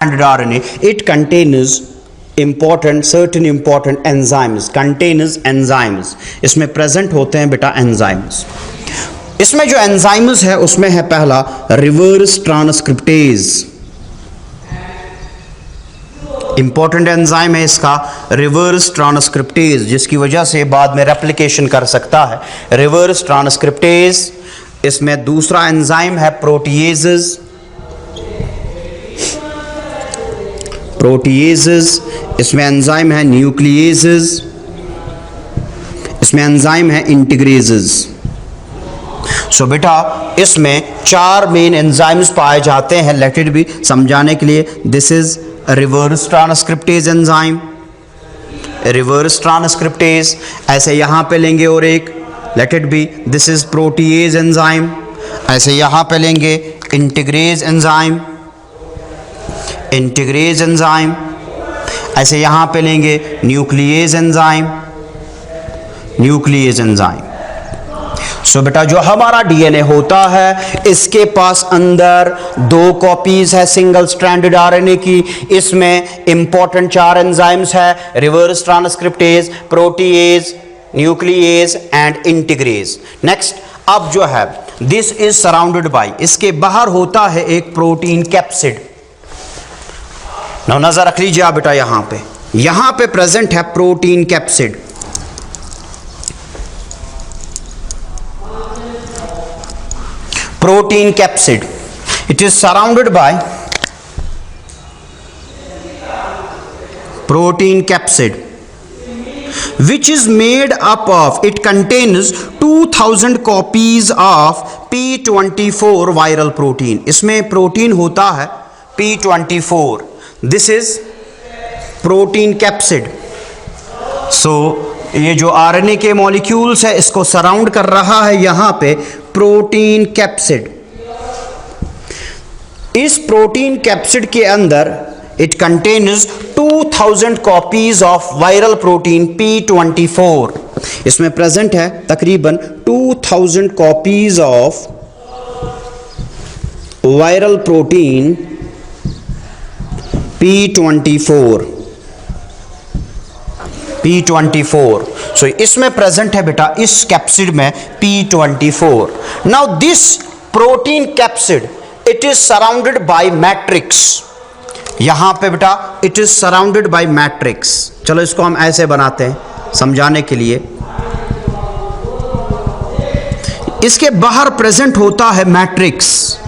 Standard RNA, it contains certain important enzymes, contains enzymes. इसमें present होते हैं बेटा enzymes. इसमें जो enzymes है उसमें है पहला reverse transcriptase. इंपॉर्टेंट एंजाइम है इसका रिवर्स ट्रांसक्रिप्टेज, जिसकी वजह से बाद में रेप्लिकेशन कर सकता है. Reverse transcriptase. इसमें दूसरा एंजाइम है प्रोटीएजेस. प्रोटीएजेस. इसमें एंजाइम है न्यूक्लिएजेस. इसमें एंजाइम है इंटीग्रेजेस. सो बेटा इसमें चार मेन एंजाइम्स पाए जाते हैं. लेट इट बी समझाने के लिए. This is reverse transcriptase enzyme. Reverse transcriptase. ऐसे यहां पे लेंगे और एक late it be this is protease enzyme. ऐसे यहां पे लेंगे इंटीग्रेज एंजाइम. Integrase enzyme. ऐसे यहां पे लेंगे nuclease enzyme. Nuclease enzyme. So बेटा जो हमारा डीएनए होता है इसके पास अंदर दो कॉपीज है सिंगल स्ट्रैंडेड आरएनए की. इसमें इंपॉर्टेंट चार एंजाइम्स है reverse transcriptase, protease, nuclease and integrase. Next अब जो है दिस इज सराउंडेड बाय, इसके बाहर होता है एक प्रोटीन कैप्सिड. नजर रख लीजिए आप बेटा यहां पे प्रेजेंट है protein capsid. Protein capsid. It is surrounded by protein capsid, which is made up of, it contains 2000 copies of P24 viral protein. इसमें प्रोटीन होता है P24. This is protein capsid. So ये जो आरएनए के molecules है इसको surround कर रहा है यहां पे प्रोटीन कैप्सिड. इस प्रोटीन कैप्सिड के अंदर it contains 2000 copies of viral protein P24. इसमें प्रेजेंट है तकरीबन 2000 copies of viral protein P24. P24. सो इसमें प्रेजेंट है बेटा इस कैप्सिड में P24. Now this protein capsid it is surrounded by matrix. यहां पे बेटा it is surrounded by matrix. चलो इसको हम ऐसे बनाते हैं समझाने के लिए. इसके बाहर प्रेजेंट होता है matrix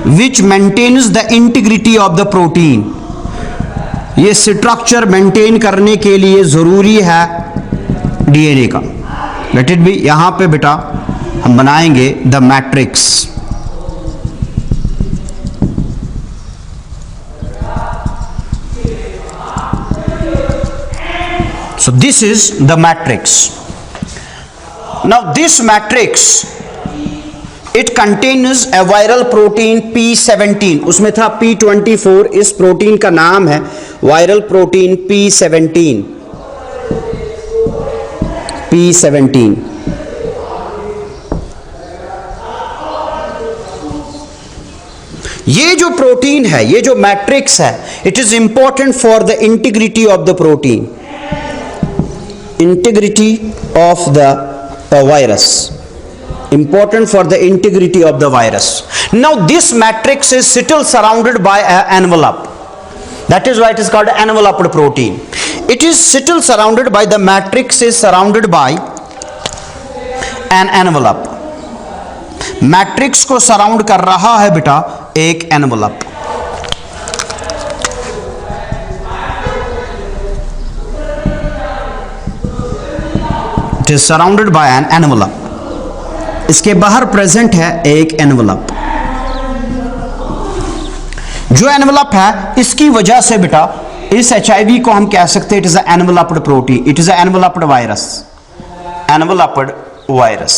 which maintains the integrity of the protein. ये स्ट्रक्चर मेंटेन करने के लिए जरूरी है डीएनए का. लेट इट बी यहां पे बेटा हम बनाएंगे the matrix. So this is the matrix. Now this matrix it contains A viral protein P17. उसमें था P24. इस प्रोटीन का नाम है वायरल प्रोटीन P17. P17. ये जो प्रोटीन है, ये जो मैट्रिक्स है, it is important for the integrity of the protein, integrity of the virus. Important for the integrity of the virus. Now this matrix is still surrounded by an envelope. That is why it is called enveloped protein. It is still surrounded by, the matrix is surrounded by an envelope. Matrix को surround कर रहा है बेटा एक envelope. It is surrounded by an envelope. इसके बाहर present है एक एनवलप. जो एनवलप है इसकी वजह से बेटा इस HIV को हम कह सकते हैं it is a enveloped protein, it is a enveloped virus. Enveloped virus.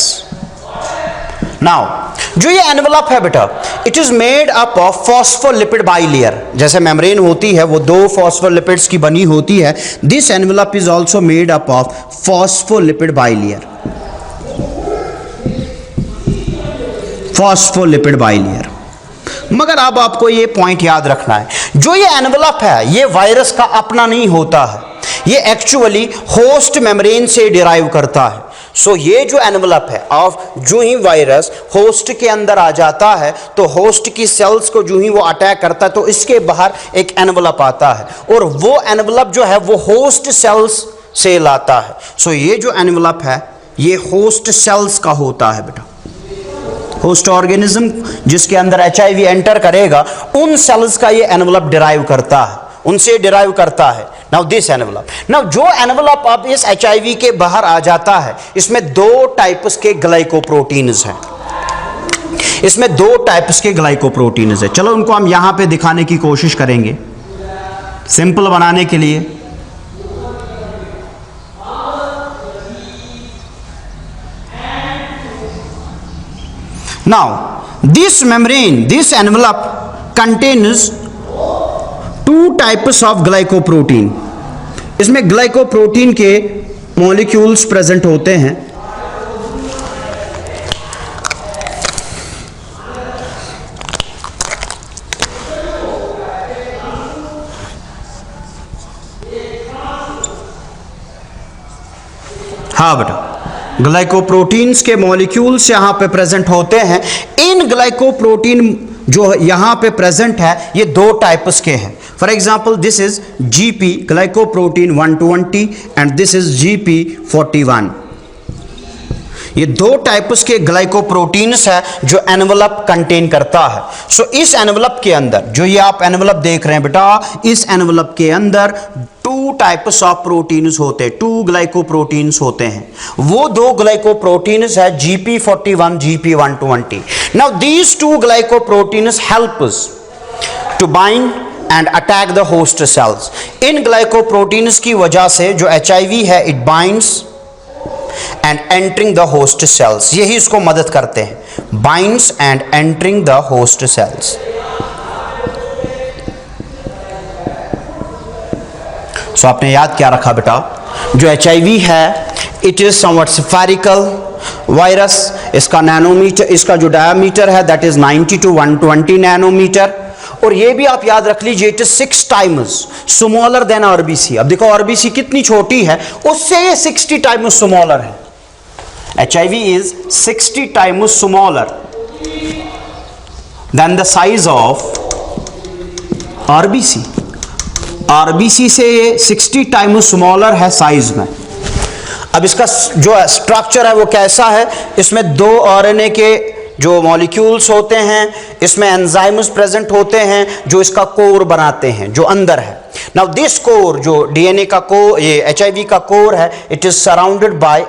Now जो ये एनवलप है बेटा it is made up of phospholipid bilayer. जैसे मेम्ब्रेन होती है वो दो फॉस्फोलिपिड्स की बनी होती है. This envelope is also made up of phospholipid bilayer. Phospholipid bilayer. मगर अब आपको ये पॉइंट याद रखना है, जो ये एनवलप है ये वायरस का अपना नहीं होता है, ये एक्चुअली होस्ट मेम्ब्रेन से डिराइव करता है। सो ये जो एनवलप है ऑफ, जो ही वायरस होस्ट के अंदर आ जाता है तो होस्ट की सेल्स को जो ही वो अटैक करता है तो इसके बाहर एक एनवलप आता है, और वो एनवलप जो है वो होस्ट सेल्स से लाता है। सो ये जो एनवलप है ये होस्ट सेल्स का होता है बेटा। होस्ट ऑर्गेनिज्म जिसके अंदर HIV एंटर करेगा उन सेल्स का ये एनवलप डिराइव करता है, उनसे डिराइव करता है। नाउ दिस एनवलप, नाउ जो एनवलप अब इस HIV के बाहर आ जाता है इसमें 2 टाइप्स के ग्लाइकोप्रोटीन्स हैं, इसमें 2 टाइप्स के ग्लाइकोप्रोटीन्स है। चलो उनको हम यहां पे दिखाने की कोशिश करेंगे सिंपल बनाने के लिए। Now, this membrane, this envelope contains 2 types of glycoprotein. इसमें ग्लाइकोप्रोटीन के मॉलिक्यूल्स प्रेजेंट होते हैं। हाँ बेटा, ग्लाइकोप्रोटीन्स के मॉलिक्यूल्स यहां पे प्रेजेंट होते हैं। इन ग्लाइकोप्रोटीन जो यहां पे प्रेजेंट है ये 2 टाइप्स के हैं। For example this is GP glycoprotein 120 and this is GP41। ये 2 टाइप्स के ग्लाइकोप्रोटीन्स है जो एनवलप कंटेन करता है। सो इस एनवलप के अंदर जो ये आप एनवलप देख रहे हैं बेटा, इस एनवलप के अंदर 2 टाइप्स ऑफ प्रोटीन्स होते हैं, 2 ग्लाइकोप्रोटीन्स होते हैं। वो 2 ग्लाइकोप्रोटीन्स है GP41, GP120। Now these 2 glycoproteins help us to bind and attack the host cells. इन ग्लाइकोप्रोटीन्स की वजह से जो HIV है it binds and entering the host cells, यही इसको मदद करते हैं, binds and entering the host cells. So आपने याद क्या रखा बेटा, जो HIV है it is somewhat spherical virus, इसका नैनोमीटर, इसका जो डायमीटर है दैट इज 90 to 120 नैनोमीटर, और ये भी आप याद रख लीजिए it is 6 times smaller than RBC। अब देखो RBC कितनी छोटी है, उससे ये 60 टाइम्स स्मॉलर है। HIV is 60 times smaller than the size of RBC। RBC से ये 60 टाइम्स स्मॉलर है साइज में। अब इसका जो स्ट्रक्चर है वो कैसा है, इसमें 2 RNA के जो मॉलिक्यूल्स होते हैं, इसमें एंजाइम्स प्रेजेंट होते हैं जो इसका कोर बनाते हैं, जो अंदर है। नाउ दिस कोर, जो DNA का कोर, ये HIV का कोर है, it is surrounded by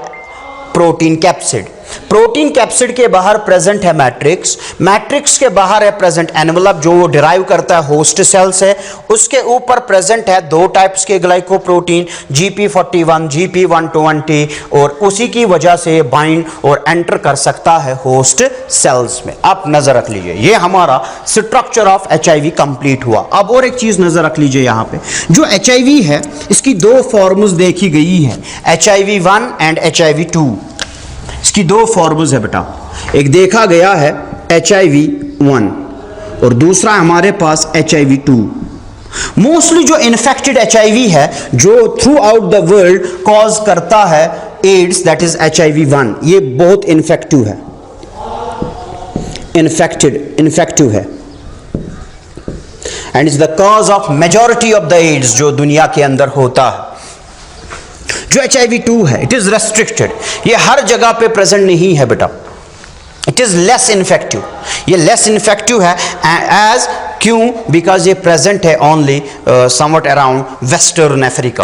protein capsid. Protein capsid के बाहर प्रेजेंट है मैट्रिक्स, मैट्रिक्स के बाहर है प्रेजेंट एनवलप जो वो डिराइव करता है होस्ट सेल से। उसके ऊपर प्रेजेंट है 2 टाइप्स के ग्लाइकोप्रोटीन GP41, GP120, और उसी की वजह से बाइंड और एंटर कर सकता है होस्ट सेल्स में। आप नजर रख लीजिए, ये हमारा स्ट्रक्चर ऑफ HIV कंप्लीट हुआ। अब और एक चीज नजर रख लीजिए, यहाँ पे जो HIV है इसकी 2 फॉर्म्स देखी गई है, HIV1 एंड HIV2। इसकी 2 फॉर्म्स है बेटा, एक देखा गया है HIV1 और दूसरा हमारे पास HIV2। मोस्टली जो इन्फेक्टेड HIV है जो through out the world cause करता है एड्स, दैट इज HIV1। ये बहुत इन्फेक्टिव है, इन्फेक्टिव है and is the cause of majority of the AIDS जो दुनिया के अंदर होता है। जो HIV2 है इट इज रेस्ट्रिक्टेड, ये हर जगह पे प्रेजेंट नहीं है बेटा, इट इज लेस इन्फेक्टिव। ये लेस इन्फेक्टिव है एज क्यों, बिकॉज ये प्रेजेंट है only somewhat around western Africa.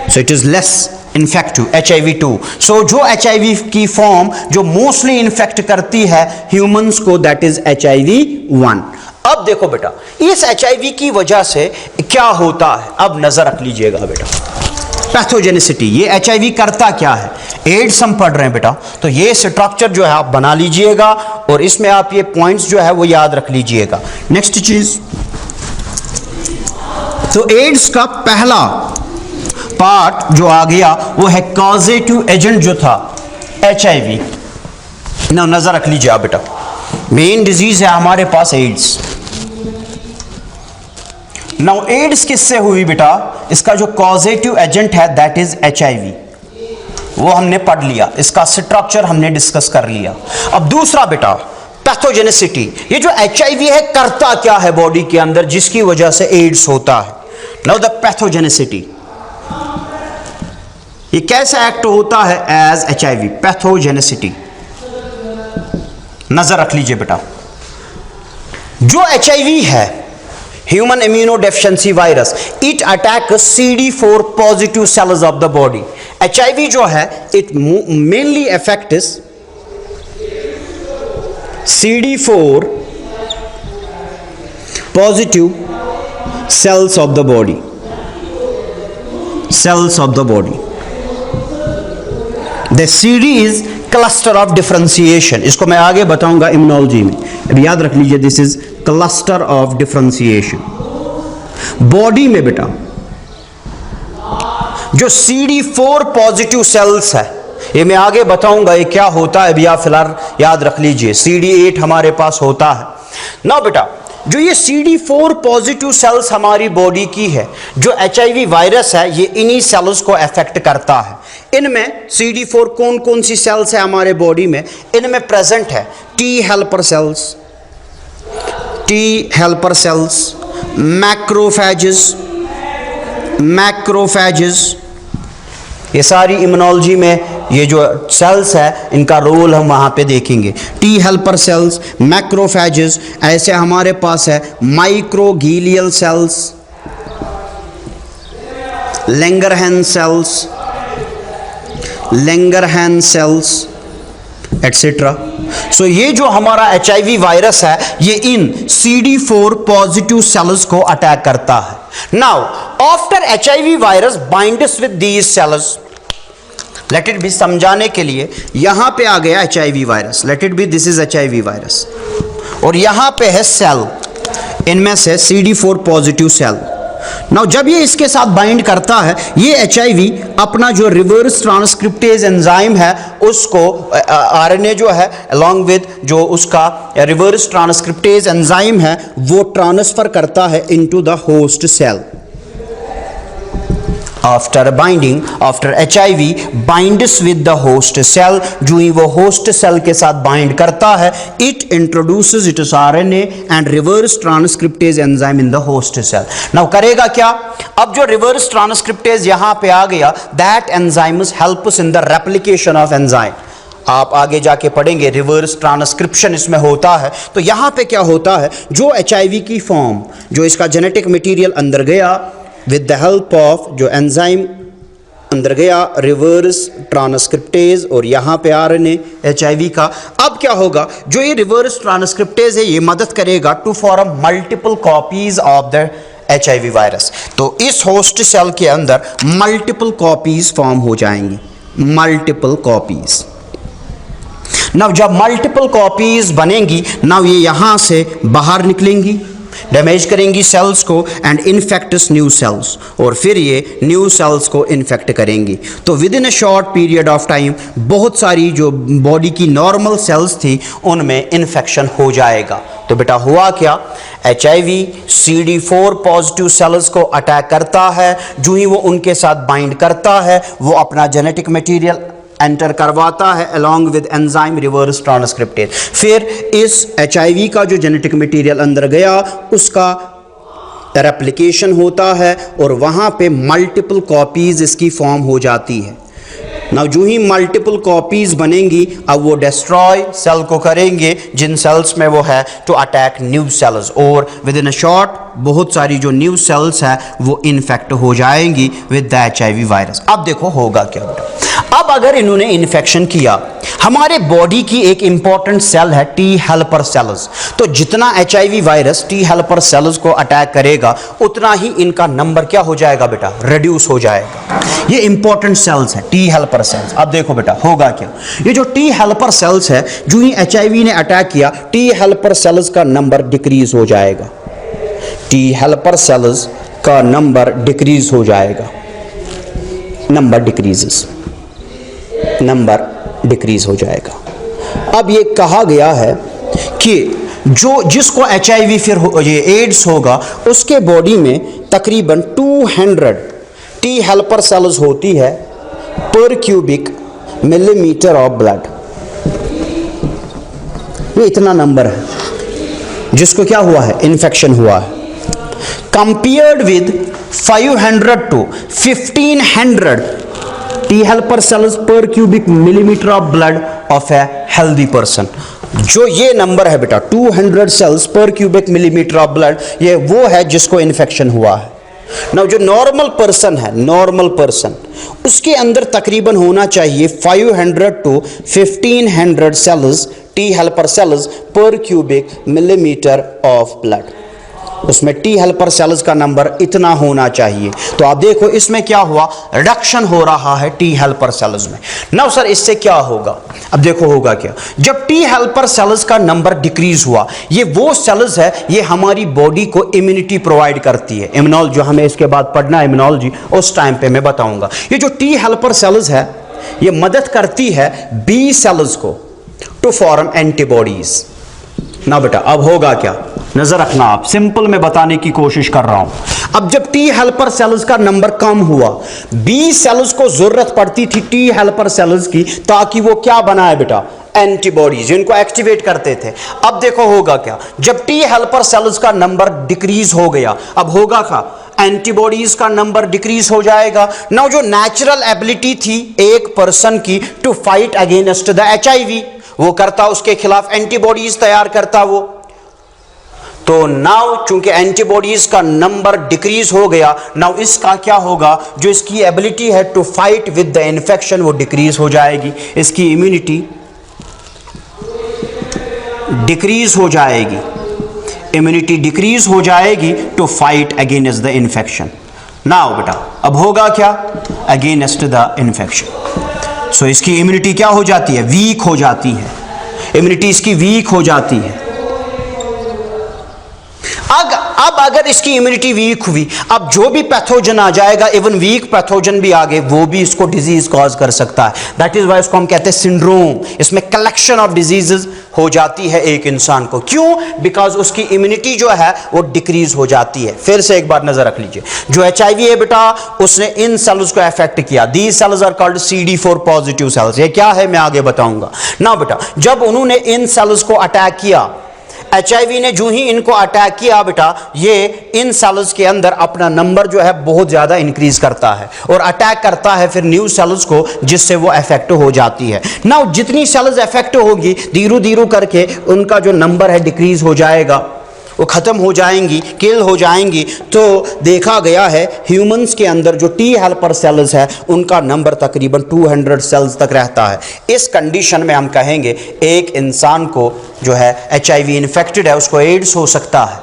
So it is less infective HIV2। सो जो HIV की फॉर्म जो मोस्टली इन्फेक्ट करती है ह्यूमंस को, दैट इज HIV1। अब देखो बेटा इस HIV की वजह से क्या होता है, अब नजर रख लीजिएगा बेटा, पैथोजेनिसिटी। ये HIV करता क्या है, एड्स हम पढ़ रहे हैं बेटा, तो ये स्ट्रक्चर जो है आप बना लीजिएगा और इसमें आप ये पॉइंट्स जो है वो याद रख लीजिएगा। नेक्स्ट चीज, तो एड्स का पहला पार्ट जो आ गया वो है कॉजेटिव एजेंट जो था HIV। ना नजर रख लीजिए आप बेटा, मेन डिजीज है हमारे पास एड्स। नाउ एड्स किससे हुई बेटा? इसका जो कॉजेटिव एजेंट है दैट इज HIV, वो हमने पढ़ लिया, इसका स्ट्रक्चर हमने डिस्कस कर लिया। अब दूसरा बेटा पैथोजेनिसिटी, ये जो HIV है करता क्या है बॉडी के अंदर जिसकी वजह से एड्स होता है। नाउ द पैथोजेनिसिटी, ये कैसे एक्ट होता है एज HIV, पैथोजेनिसिटी। नजर रख लीजिए बेटा, जो HIV है human immuno deficiency virus, it attack CD4 positive cells of the body. HIV जो है it mainly affects CD4 positive cells of the body, cells of the body. The CD is cluster of differentiation, इसको मैं आगे बताऊंगा immunology में, अब याद रख लीजिए this is cluster of differentiation. Body में बेटा जो CD4 पॉजिटिव सेल्स है, ये मैं आगे बताऊंगा ये क्या होता है, अभी आप फिलहाल याद रख लीजिए CD8 हमारे पास होता है ना बेटा। जो ये CD4 पॉजिटिव सेल्स हमारी बॉडी की है, जो HIV वायरस है ये इन्हीं सेल्स को अफेक्ट करता है। इनमें CD4 कौन कौन सी सेल्स है हमारे बॉडी में? इनमें प्रेजेंट है T helper cells, T helper cells, macrophages, macrophages, ये सारी इम्यूनोलॉजी में ये जो सेल्स है इनका रोल हम वहाँ पे देखेंगे। टी हेल्पर सेल्स, मैक्रोफेजेस, ऐसे हमारे पास है microglial cells, Langerhans cells, Langerhans cells et cetera. So ये जो हमारा HIV वायरस है ये इन CD4 पॉजिटिव सेल्स को अटैक करता है। Now after HIV virus binds with these cells, let it be, समझाने के लिए यहां पे आ गया HIV virus, let it be this is HIV virus, और यहां पे है सेल, इनमें से CD4 पॉजिटिव सेल। नाउ जब ये इसके साथ बाइंड करता है, ये HIV अपना जो रिवर्स ट्रांसक्रिप्टेज एंजाइम है उसको RNA जो है अलॉन्ग विद जो उसका रिवर्स ट्रांसक्रिप्टेज एंजाइम है वो ट्रांसफर करता है into the host cell. After binding, after HIV binds with the host cell, जो ही वो होस्ट सेल के साथ बाइंड करता है, it introduces its RNA and reverse transcriptase enzyme in the host cell. Now करेगा क्या? अब जो रिवर्स ट्रांसक्रिप्टेज यहां पे आ गया, that enzymes helps in the replication of enzyme. आप आगे जाके पढ़ेंगे रिवर्स ट्रांसक्रिप्शन इसमें होता है। तो यहां पे क्या होता है, जो HIV की फॉर्म, जो इसका जेनेटिक मटेरियल अंदर गया विद द हेल्प ऑफ जो एंजाइम अंदर गया रिवर्स ट्रांसक्रिप्टेज, और यहाँ पे RNA HIV का, अब क्या होगा, जो ये रिवर्स ट्रांसक्रिप्टेज है ये मदद करेगा to form multiple copies of the HIV virus. तो इस होस्ट सेल के अंदर मल्टीपल कॉपीज फॉर्म हो जाएंगी, मल्टीपल कॉपीज। नाउ जब मल्टीपल कॉपीज बनेंगी, नाउ ये यहां से बाहर निकलेंगी, डैमेज करेंगी सेल्स को एंड इन्फेक्ट्स न्यू सेल्स, और फिर ये न्यू सेल्स को इन्फेक्ट करेंगी। तो with in a short period of time बहुत सारी जो बॉडी की नॉर्मल सेल्स थी उनमें इन्फेक्शन हो जाएगा। तो बेटा हुआ क्या, HIV CD4 पॉजिटिव सेल्स को अटैक करता है, जो ही वो उनके साथ बाइंड करता है वो अपना जेनेटिक मटेरियल एंटर करवाता है along with enzyme reverse transcriptase. फिर इस HIV का जो जेनेटिक मटेरियल अंदर गया उसका रेप्लिकेशन होता है और वहाँ पे मल्टीपल कॉपीज इसकी फॉर्म हो जाती है। नाउ जो ही मल्टीपल कॉपीज बनेंगी, अब वो डिस्ट्रॉय सेल को करेंगे जिन सेल्स में वो है टू अटैक न्यू सेल्स, और विद इन अ शॉर्ट बहुत सारी जो न्यू सेल्स है वो इन्फेक्ट हो जाएंगी विद द HIV वायरस। अब देखो होगा क्या बेटा, अब अगर इन्होंने इन्फेक्शन किया, हमारे बॉडी की एक इंपॉर्टेंट सेल है T हेल्पर सेल्स, तो जितना HIV virus T helper cells को अटैक करेगा उतना ही इनका नंबर क्या हो जाएगा बेटा, रिड्यूस हो जाएगा। ये इंपॉर्टेंट सेल्स है T हेल्पर सेल्स। अब देखो बेटा होगा क्या, ये जो T हेल्पर सेल्स है, जो ही HIV ने अटैक किया T हेल्पर सेल्स का नंबर डिक्रीज हो जाएगा, T हेल्पर सेल्स का नंबर डिक्रीज हो जाएगा, नंबर डिक्रीजेस, नंबर डिक्रीज हो जाएगा। अब ये कहा गया है कि जिसको HIV फिर ये एड्स होगा उसके बॉडी में तकरीबन 200 टी हेल्पर सेल्स होती है पर क्यूबिक मिलीमीटर ऑफ ब्लड। ये इतना नंबर है जिसको क्या हुआ है, इन्फेक्शन हुआ है। Compared with 500 to 1500 T helper cells per cubic millimetre of blood of a healthy person. जो ये नंबर है बेटा 200 sales per cubic millimetre of blood, ये वो है जिसको इन्फेक्शन हुआ है। ना जो नॉर्मल पर्सन है, नॉर्मल पर्सन, उसके अंदर तकरीबन होना चाहिए 500 to 1500 cells T helper cells per cubic millimetre of blood. उसमें टी हेल्पर सेल्स का नंबर इतना होना चाहिए। तो आप देखो इसमें क्या हुआ, रिडक्शन हो रहा है टी हेल्पर सेल्स में। नाउ सर इससे क्या होगा, अब देखो होगा क्या, जब टी हेल्पर सेल्स का नंबर डिक्रीज हुआ, ये वो सेल्स है, ये हमारी बॉडी को इम्यूनिटी प्रोवाइड करती है। इम्यूनोलॉजी जो हमें इसके बाद पढ़ना है, इम्यूनोलॉजी उस टाइम पे मैं बताऊंगा। ये जो टी हेल्पर सेल्स है ये मदद करती है बी सेल्स को टू फॉर्म एंटीबॉडीज। ना बेटा अब होगा क्या, नजर रखना आप, सिंपल में बताने की कोशिश कर रहा हूं। अब जब टी हेल्पर सेल्स का नंबर कम हुआ, बी सेल्स को जरूरत पड़ती थी टी हेल्पर सेल्स की, ताकि वो क्या बनाए बेटा, एंटीबॉडीज, इनको एक्टिवेट करते थे। अब देखो होगा क्या, जब टी हेल्पर सेल्स का नंबर डिक्रीज हो गया, अब होगा क्या, एंटीबॉडीज का नंबर डिक्रीज हो जाएगा। नाउ जो नेचुरल एबिलिटी थी एक पर्सन की to fight against the HIV, वो करता, उसके खिलाफ एंटीबॉडीज तैयार करता वो। तो नाउ चूंकि एंटीबॉडीज का नंबर डिक्रीज हो गया, नाउ इसका क्या होगा, जो इसकी एबिलिटी है to fight with the infection वो डिक्रीज हो जाएगी, इसकी इम्यूनिटी डिक्रीज हो जाएगी, इम्यूनिटी डिक्रीज हो जाएगी to fight against the infection. Now बेटा अब होगा क्या, अगेंस्ट द इन्फेक्शन। सो इसकी इम्यूनिटी क्या हो जाती है, वीक हो जाती है, इम्यूनिटी इसकी वीक हो जाती है। अब अगर इसकी इम्यूनिटी वीक हुई, अब जो भी पैथोजन आ जाएगा, इवन वीक पैथोजन भी आगे, वो भी इसको डिजीज कॉज कर सकता है। दैट इज वाई इसको हम कहते हैं सिंड्रोम। इसमें कलेक्शन ऑफ डिजीजेस हो जाती है एक इंसान को। क्यों? बिकॉज उसकी इम्यूनिटी जो है वो डिक्रीज हो जाती है। फिर से एक बार नजर रख लीजिए, जो HIV है बेटा, उसने इन सेल्स को अफेक्ट किया। These cells are called CD4 positive cells. ये क्या है मैं आगे बताऊंगा ना बेटा। जब उन्होंने इन सेल्स को अटैक किया, HIV ने जो ही इनको अटैक किया बेटा, ये इन सेल्स के अंदर अपना नंबर जो है बहुत ज्यादा इंक्रीज करता है और अटैक करता है फिर न्यू सेल्स को, जिससे वो अफेक्ट हो जाती है। नाउ जितनी सेल्स अफेक्ट होगी, धीरे धीरे करके उनका जो नंबर है डिक्रीज हो जाएगा, वो खत्म हो जाएंगी, किल हो जाएंगी। तो देखा गया है ह्यूमंस के अंदर जो टी हेल्पर सेल्स है उनका नंबर तकरीबन 200 सेल्स तक रहता है। इस कंडीशन में हम कहेंगे एक इंसान को जो है HIV इन्फेक्टेड है, उसको एड्स हो सकता है।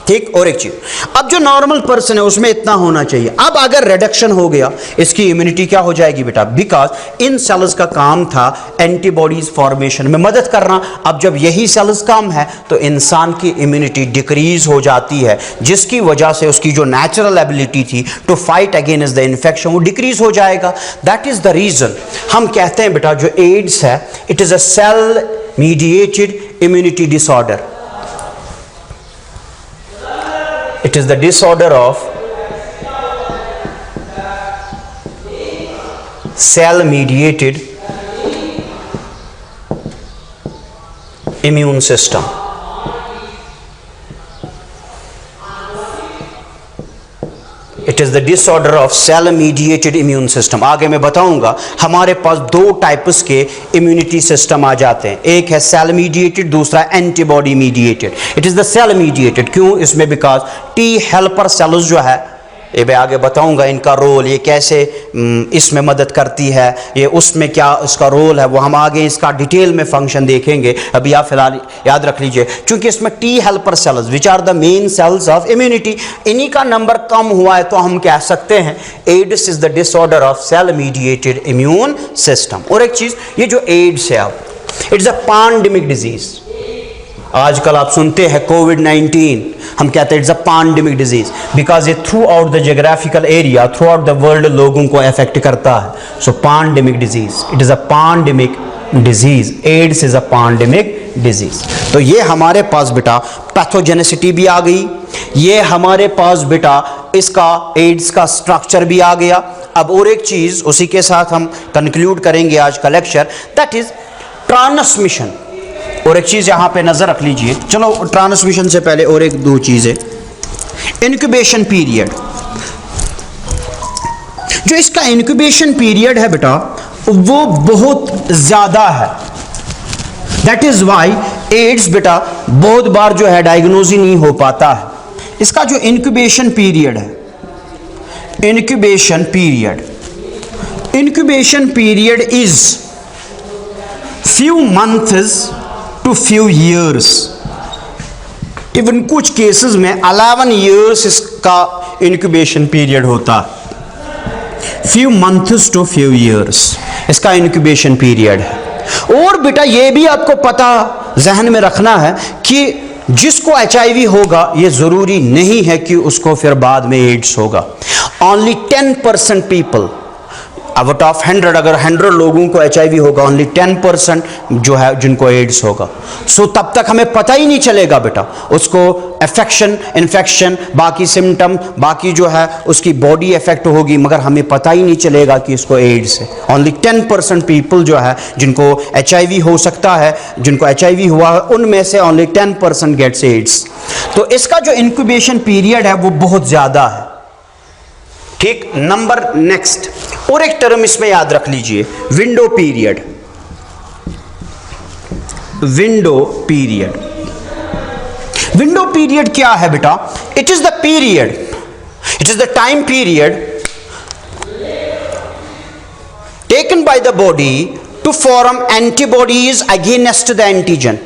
ठीक, और एक चीज, अब जो नॉर्मल पर्सन है उसमें इतना होना चाहिए। अब अगर रिडक्शन हो गया, इसकी इम्यूनिटी क्या हो जाएगी बेटा, बिकॉज इन सेल्स का काम था एंटीबॉडीज फॉर्मेशन में मदद करना। अब जब यही सेल्स कम है तो इंसान की इम्यूनिटी डिक्रीज हो जाती है, जिसकी वजह से उसकी जो नेचुरल एबिलिटी थी to fight against the infection वो डिक्रीज हो जाएगा। दैट इज द रीजन हम कहते हैं बेटा जो एड्स है, it is a cell mediated immunity disorder. It is the disorder of cell mediated immune system. It is the disorder of cell mediated immune system. आगे मैं बताऊंगा, हमारे पास दो टाइप्स के इम्यूनिटी सिस्टम आ जाते हैं, एक है सेल मीडिएटेड, दूसरा antibody mediated. It is the cell mediated. क्यों? इसमें बिकॉज टी हेल्पर सेल्स जो है, ये मैं आगे बताऊंगा इनका रोल, ये कैसे इसमें मदद करती है, ये उसमें क्या इसका रोल है, वो हम आगे इसका डिटेल में फंक्शन देखेंगे। अभी आप फिलहाल याद रख लीजिए, क्योंकि इसमें T helper cells which are the main cells of immunity, इन्हीं का नंबर कम हुआ है तो हम कह सकते हैं AIDS is the disorder of cell mediated immune system. और एक चीज, ये जो एड्स है अब, इट्स अ पैंडेमिक डिजीज। आजकल आप सुनते हैं कोविड-19, हम कहते हैं it's a pandemic disease because ये throughout the geographical area, throughout the world लोगों को अफेक्ट करता है। So pandemic disease, it is a pandemic disease, AIDS is a pandemic disease. तो ये हमारे पास बेटा पैथोजेनेसिटी भी आ गई, ये हमारे पास बेटा इसका एड्स का स्ट्रक्चर भी आ गया। अब और एक चीज उसी के साथ हम कंक्लूड करेंगे आज का लेक्चर, दैट इज ट्रांसमिशन। और एक चीज यहां पे नजर रख लीजिए, चलो ट्रांसमिशन से पहले और एक दो चीजें। इंक्यूबेशन पीरियड, जो इसका इंक्यूबेशन पीरियड है बेटा वो बहुत ज्यादा है। दैट इज वाई एड्स बेटा बहुत बार जो है डायग्नोज ही नहीं हो पाता है। इसका जो इंक्यूबेशन पीरियड है, incubation period is few months to few years, even कुछ केसेस में 11 ईयर्स इसका इंक्यूबेशन पीरियड होता है। Few months to few years इसका इंक्यूबेशन पीरियड है। और बेटा ये भी आपको पता जहन में रखना है कि जिसको HIV होगा ये जरूरी नहीं है कि उसको फिर बाद में एड्स होगा। ओनली 10% पीपल आउट ऑफ 100, अगर 100 लोगों को HIV होगा, ओनली 10% जो है जिनको एड्स होगा। सो तब तक हमें पता ही नहीं चलेगा बेटा उसको अफेक्शन, इन्फेक्शन, बाकी सिम्टम, बाकी जो है उसकी बॉडी इफेक्ट होगी, मगर हमें पता ही नहीं चलेगा कि इसको एड्स है। ओनली 10% पीपल जो है जिनको HIV हो सकता है, जिनको HIV हुआ है, उनमें से ओनली 10% गेट्स एड्स। तो इसका जो इंक्यूबेशन पीरियड है वो बहुत ज्यादा है। ठीक, नंबर नेक्स्ट और एक टर्म इसमें याद रख लीजिए, विंडो पीरियड। विंडो पीरियड क्या है बेटा? It is the period, it is the time period taken by the body to form antibodies against the antigen.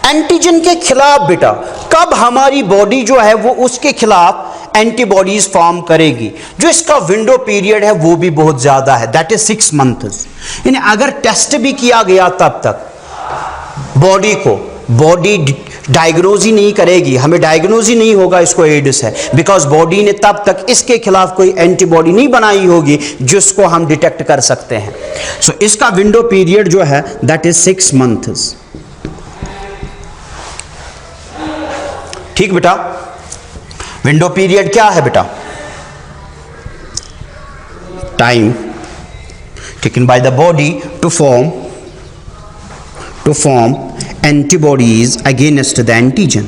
Antigen के खिलाफ बेटा कब हमारी बॉडी जो है वो उसके खिलाफ एंटीबॉडीज फॉर्म करेगी, जो इसका विंडो पीरियड है वो भी बहुत ज्यादा है, दैट इज 6 मंथ्स। यानी अगर टेस्ट भी किया गया तब तक बॉडी डायग्नोज ही नहीं करेगी, हमें डायग्नोज ही नहीं होगा इसको एड्स है, बिकॉज बॉडी ने तब तक इसके खिलाफ कोई एंटीबॉडी नहीं बनाई होगी जिसको हम डिटेक्ट कर सकते हैं। सो इसका विंडो पीरियड जो है दैट इज 6 मंथ्स। ठीक बेटा, विंडो पीरियड क्या है बेटा? Time taken by the body to form antibodies against the antigen,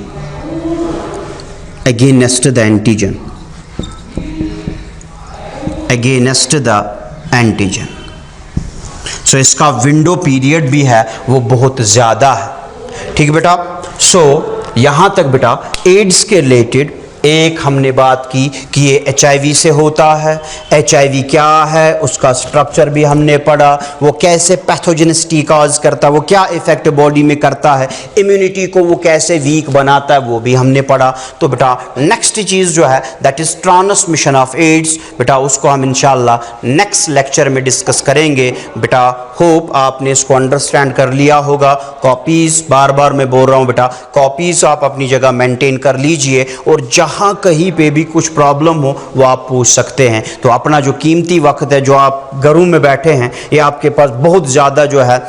so इसका विंडो पीरियड भी है वो बहुत ज्यादा है। ठीक बेटा, सो यहां तक बेटा एड्स के रिलेटेड एक हमने बात की कि ये HIV से होता है, HIV क्या है, उसका स्ट्रक्चर भी हमने पढ़ा, वो कैसे पैथोजेनिसिटी कॉज करता है, वो क्या इफेक्ट बॉडी में करता है, इम्यूनिटी को वो कैसे वीक बनाता है, वो भी हमने पढ़ा। तो बेटा नेक्स्ट चीज़ जो है that is transmission of AIDS, बेटा उसको हम इंशाल्लाह नेक्स्ट लेक्चर में डिस्कस करेंगे। बेटा होप आपने इसको अंडरस्टैंड कर लिया होगा। कॉपीज़ बार बार मैं बोल रहा हूँ बेटा, कॉपीज़ आप अपनी जगह मेंटेन कर लीजिए, और जहाँ कहीं पे भी कुछ प्रॉब्लम हो वो आप पूछ सकते हैं। तो अपना जो कीमती वक्त है, जो आप घरों में बैठे हैं, ये आपके पास बहुत ज़्यादा जो है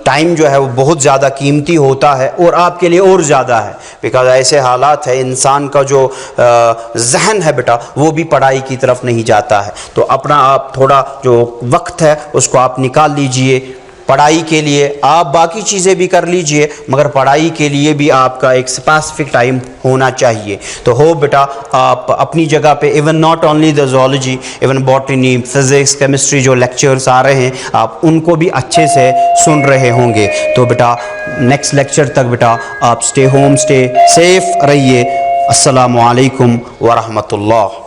टाइम जो है वो बहुत ज़्यादा कीमती होता है, और आपके लिए और ज़्यादा है, बिकॉज ऐसे हालात है इंसान का जो जहन है बेटा वो भी पढ़ाई की तरफ नहीं जाता है। तो अपना आप थोड़ा जो वक्त है उसको आप निकाल लीजिए पढ़ाई के लिए। आप बाकी चीज़ें भी कर लीजिए, मगर पढ़ाई के लिए भी आपका एक स्पेसिफिक टाइम होना चाहिए। तो हो बेटा आप अपनी जगह पे, even not only the zoology, even botany, physics, chemistry जो लेक्चर्स आ रहे हैं आप उनको भी अच्छे से सुन रहे होंगे। तो बेटा नेक्स्ट लेक्चर तक बेटा आप स्टे होम, स्टे सेफ रहिए। अस्सलामु अलैकुम व रहमतुल्लाह।